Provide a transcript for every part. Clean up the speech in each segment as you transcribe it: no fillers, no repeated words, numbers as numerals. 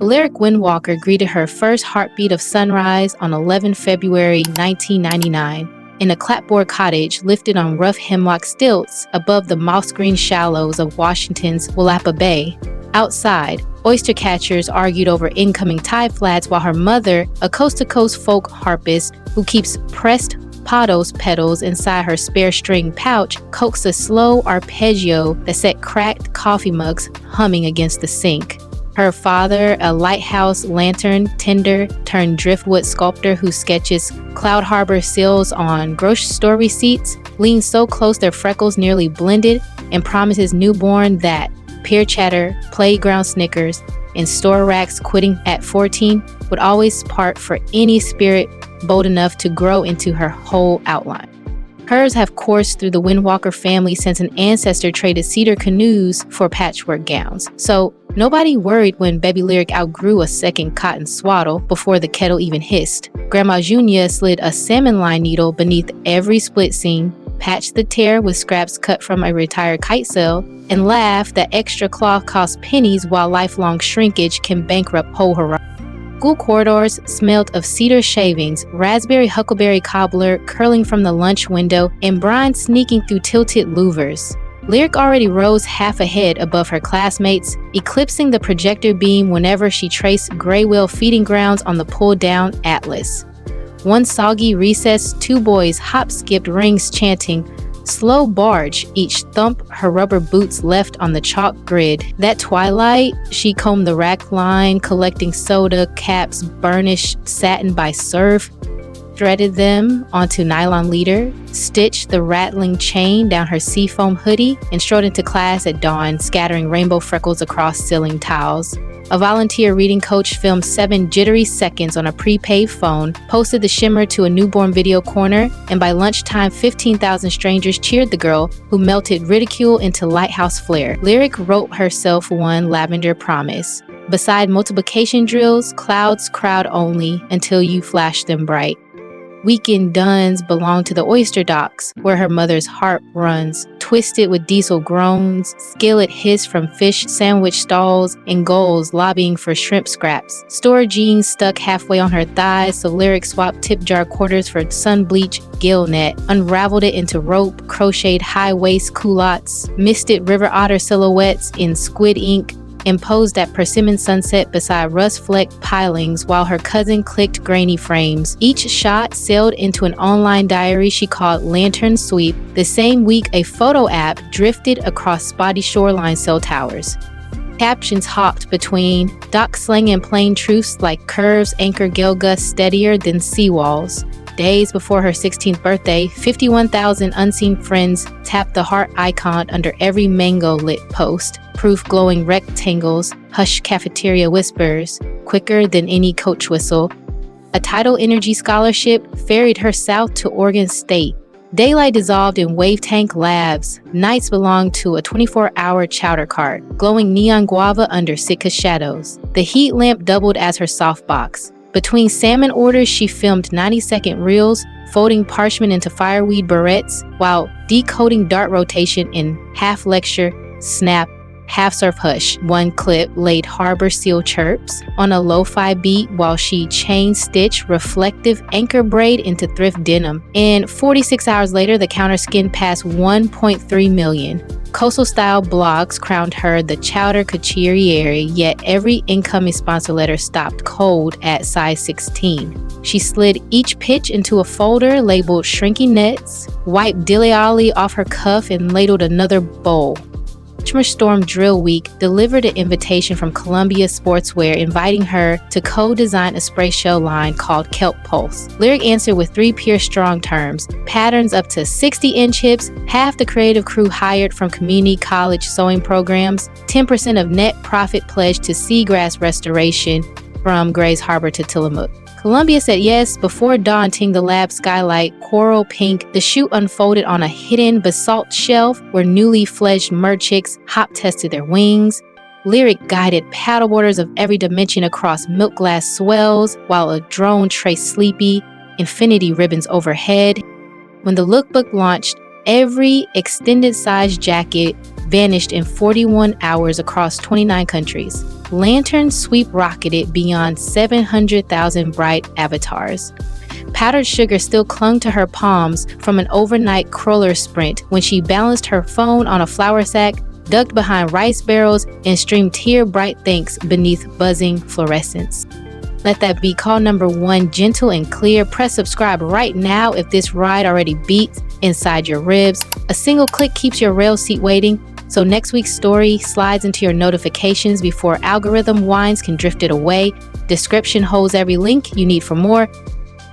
The lyric Windwalker greeted her first heartbeat of sunrise on 11 February 1999 in a clapboard cottage lifted on rough hemlock stilts above the moss-green shallows of Washington's Willapa Bay. Outside, oyster catchers argued over incoming tide flats while her mother, a coast-to-coast folk harpist who keeps pressed pothos petals inside her spare string pouch, coaxed a slow arpeggio that set cracked coffee mugs humming against the sink. Her father, a lighthouse lantern tender turned driftwood sculptor who sketches Cloud Harbor seals on grocery store receipts, leans so close their freckles nearly blended and promises newborn that peer chatter, playground snickers, and store racks quitting at 14 would always part for any spirit bold enough to grow into her whole outline. Hers have coursed through the Windwalker family since an ancestor traded cedar canoes for patchwork gowns. So nobody worried when Baby Lyric outgrew a second cotton swaddle before the kettle even hissed. Grandma Junia slid a salmon line needle beneath every split seam, patched the tear with scraps cut from a retired kite sail, and laughed that extra cloth costs pennies while lifelong shrinkage can bankrupt whole horizons. School corridors smelled of cedar shavings, raspberry huckleberry cobbler curling from the lunch window, and brine sneaking through tilted louvers. Lyric already rose half a head above her classmates, eclipsing the projector beam whenever she traced gray whale feeding grounds on the pulled-down atlas. One soggy recess, two boys hop-skipped rings chanting, "Slow barge," each thump her rubber boots left on the chalk grid. That twilight, she combed the rack line, collecting soda caps burnished satin by surf, threaded them onto nylon leader, stitched the rattling chain down her seafoam hoodie, and strode into class at dawn, scattering rainbow freckles across ceiling tiles. A volunteer reading coach filmed 7 jittery seconds on a prepaid phone, posted the shimmer to a newborn video corner, and by lunchtime 15,000 strangers cheered the girl who melted ridicule into lighthouse flair. Lyric wrote herself one lavender promise. Beside multiplication drills, clouds crowd only until you flash them bright. Weekend duns belong to the oyster docks, where her mother's heart runs, twisted with diesel groans, skillet hiss from fish sandwich stalls, and gulls lobbying for shrimp scraps. Store jeans stuck halfway on her thighs, so Lyric swapped tip jar quarters for sun bleach gill net, unraveled it into rope, crocheted high waist culottes, misted river otter silhouettes in squid ink, and posed at persimmon sunset beside rust-flecked pilings while her cousin clicked grainy frames. Each shot sailed into an online diary she called Lantern Sweep. The same week, a photo app drifted across spotty shoreline cell towers. Captions hopped between dock slang and plain truths like curves anchor gale gusts steadier than seawalls. Days before her 16th birthday, 51,000 unseen friends tapped the heart icon under every mango-lit post. Proof glowing rectangles, hush cafeteria whispers, quicker than any coach whistle. A tidal energy scholarship ferried her south to Oregon State. Daylight dissolved in wave tank labs. Nights belonged to a 24-hour chowder cart, glowing neon guava under Sitka shadows. The heat lamp doubled as her softbox. Between salmon orders, she filmed 90-second reels, folding parchment into fireweed barrettes, while decoding dart rotation in half lecture, snap, half surf hush. One clip laid harbor seal chirps on a lo-fi beat while she chain stitched reflective anchor braid into thrift denim. And 46 hours later, the counter skinned past 1.3 million. Coastal style blogs crowned her the chowder couturiere, yet every incoming sponsor letter stopped cold at size 16. She slid each pitch into a folder labeled shrinking nets, wiped dilly ollie off her cuff, and ladled another bowl. Storm Drill Week delivered an invitation from Columbia Sportswear inviting her to co-design a spray shell line called Kelp Pulse. Lyric answered with 3 Pierce Strong terms, patterns up to 60-inch hips, half the creative crew hired from community college sewing programs, 10% of net profit pledged to seagrass restoration from Grays Harbor to Tillamook. Columbia said yes before daunting the lab skylight coral pink. The shoot unfolded on a hidden basalt shelf where newly fledged merchicks hop tested their wings. Lyric guided paddleboarders of every dimension across milk glass swells while a drone traced sleepy, infinity ribbons overhead. When the lookbook launched, Every extended size jacket vanished in 41 hours across 29 countries. Lantern Sweep rocketed beyond 700,000 bright avatars. Powdered sugar still clung to her palms from an overnight crawler sprint when she balanced her phone on a flour sack, ducked behind rice barrels, and streamed tear-bright thanks beneath buzzing fluorescence. Let that be call number 1, gentle and clear. Press subscribe right now if this ride already beats inside your ribs. A single click keeps your rail seat waiting, so next week's story slides into your notifications before algorithm winds can drift it away. Description holds every link you need for more.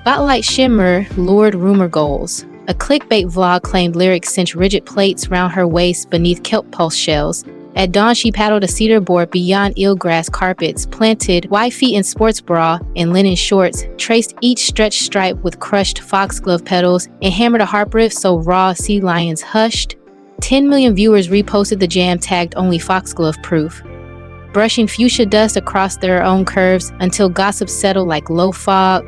Spotlight shimmer lured rumor goals. A clickbait vlog claimed Lyric cinched rigid plates round her waist beneath kelp pulse shells. At dawn, she paddled a cedar board beyond eelgrass carpets, planted wide feet in sports bra and linen shorts, traced each stretched stripe with crushed foxglove petals, and hammered a harp riff so raw sea lions hushed. 10 million viewers reposted the jam tagged only foxglove proof, brushing fuchsia dust across their own curves until gossip settled like low fog.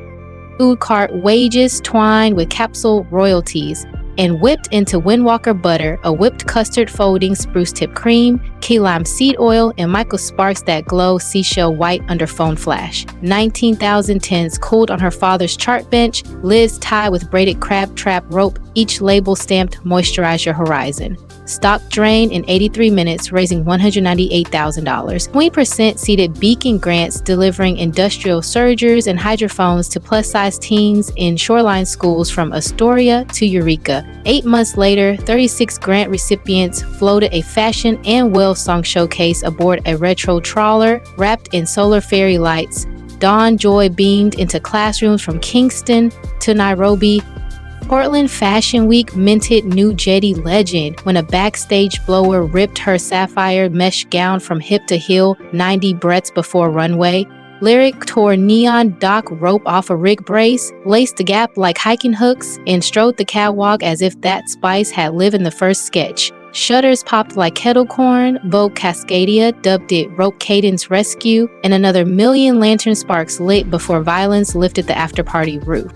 Food cart wages twined with capsule royalties, and whipped into Windwalker butter, a whipped custard folding spruce tip cream, key lime seed oil, and Michael Sparks that glow seashell white under phone flash. 19,000 tins cooled on her father's chart bench, lids tied with braided crab trap rope, each label stamped moisturize your horizon. Stock drained in 83 minutes, raising $198,000. 20% seeded Beacon grants, delivering industrial surgers and hydrophones to plus-size teens in shoreline schools from Astoria to Eureka. 8 months later, 36 grant recipients floated a fashion and well song showcase aboard a retro trawler wrapped in solar fairy lights. Dawn joy beamed into classrooms from Kingston to Nairobi. Portland Fashion Week minted new jetty legend when a backstage blower ripped her sapphire mesh gown from hip to heel 90 breaths before runway. Lyric tore neon dock rope off a rig brace, laced the gap like hiking hooks, and strode the catwalk as if that spice had lived in the first sketch. Shutters popped like kettle corn, Vogue Cascadia dubbed it Rope Cadence Rescue, and another million lantern sparks lit before violence lifted the after-party roof.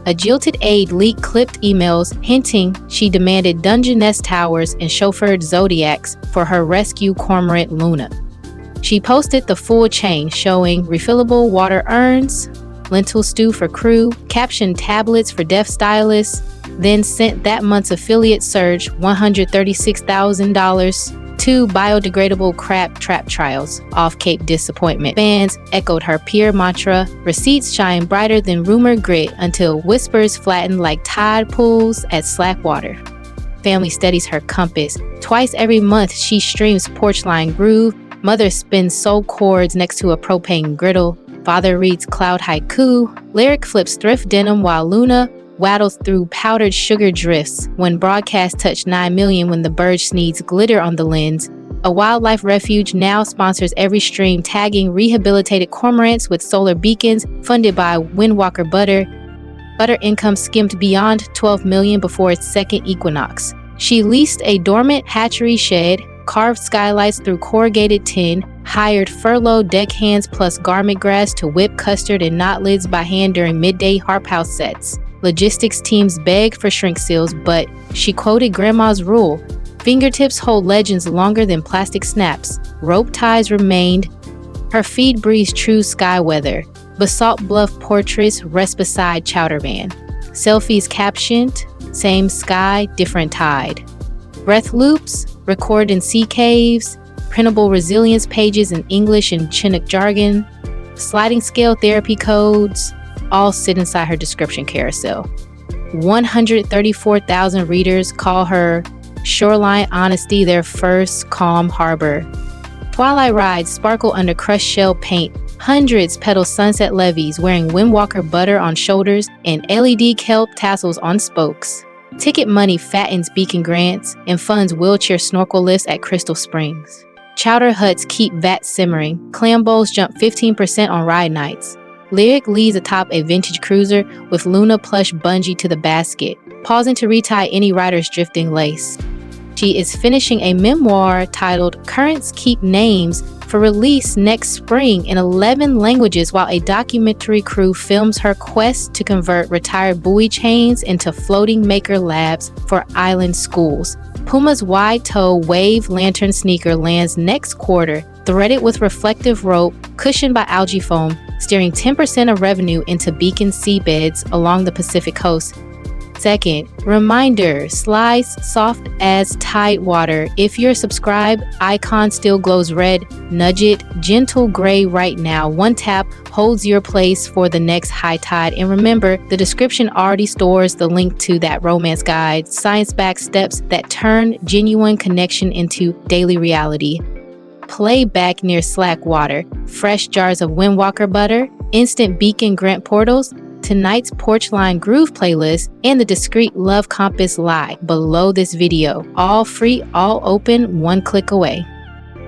A jilted aide leaked clipped emails hinting she demanded Dungeness towers and chauffeured Zodiacs for her rescue cormorant Luna. She posted the full chain showing refillable water urns, lentil stew for crew, captioned tablets for deaf stylists, then sent that month's affiliate surge $136,000 to biodegradable crab trap trials, off-Cape disappointment. Fans echoed her peer mantra, receipts shine brighter than rumor grit until whispers flatten like tide pools at Slackwater. Family studies her compass. Twice every month she streams Porchline Groove. Mother spins soul chords next to a propane griddle. Father reads cloud haiku. Lyric flips thrift denim while Luna waddles through powdered sugar drifts when broadcast touched 9 million when the bird sneeds glitter on the lens. A wildlife refuge now sponsors every stream, tagging rehabilitated cormorants with solar beacons funded by Windwalker butter. Butter income skimmed beyond 12 million before its second equinox. She leased a dormant hatchery shed, carved skylights through corrugated tin, hired furloughed deckhands plus garment grass to whip custard and knot lids by hand during midday harp house sets. Logistics teams begged for shrink seals, but she quoted Grandma's rule: fingertips hold legends longer than plastic snaps. Rope ties remained. Her feed breathes true sky weather. Basalt Bluff portraits rest beside Chowder Van. Selfies captioned, same sky, different tide. Breath loops, record in sea caves. Printable resilience pages in English and Chinook jargon. Sliding scale therapy codes, all sit inside her description carousel. 134,000 readers call her shoreline honesty their first calm harbor. Twilight rides sparkle under crushed shell paint. Hundreds pedal sunset levees wearing Windwalker butter on shoulders and LED kelp tassels on spokes. Ticket money fattens Beacon grants and funds wheelchair snorkel lifts at Crystal Springs. Chowder huts keep VAT simmering. Clam bowls jump 15% on ride nights. Lyric leads atop a vintage cruiser with Luna plush bungee to the basket, pausing to retie any rider's drifting lace. She is finishing a memoir titled Currents Keep Names for release next spring in 11 languages, while a documentary crew films her quest to convert retired buoy chains into floating maker labs for island schools. Puma's wide-toe wave lantern sneaker lands next quarter, threaded with reflective rope, cushioned by algae foam, steering 10% of revenue into beacon seabeds along the Pacific coast. Second, reminder, slice soft as tide water. If you're subscribed, icon still glows red. Nudge it, gentle gray right now. One tap holds your place for the next high tide. And remember, the description already stores the link to that romance guide, science-backed steps that turn genuine connection into daily reality. Play back near slack water, fresh jars of Windwalker butter, instant beacon grant portals, tonight's porch line groove playlist, and the discreet love compass lie below this video. All free, all open, one click away.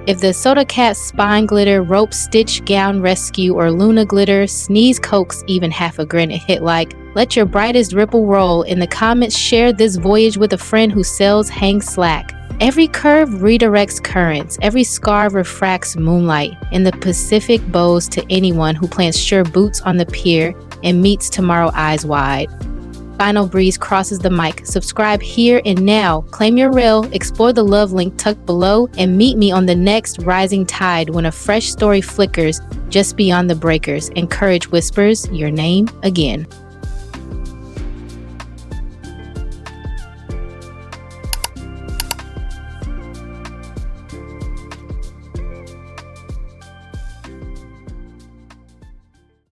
If the Soda Cat spine glitter, rope stitch gown rescue, or Luna glitter sneeze coax even half a granite hit like, let your brightest ripple roll. In the comments, share this voyage with a friend who sells hang slack. Every curve redirects currents, every scarf refracts moonlight. In the Pacific bows to anyone who plants sure boots on the pier and meets tomorrow eyes wide. Final Breeze crosses the mic. Subscribe here and now. Claim your reel, explore the love link tucked below, and meet me on the next rising tide when a fresh story flickers just beyond the breakers and courage whispers your name again.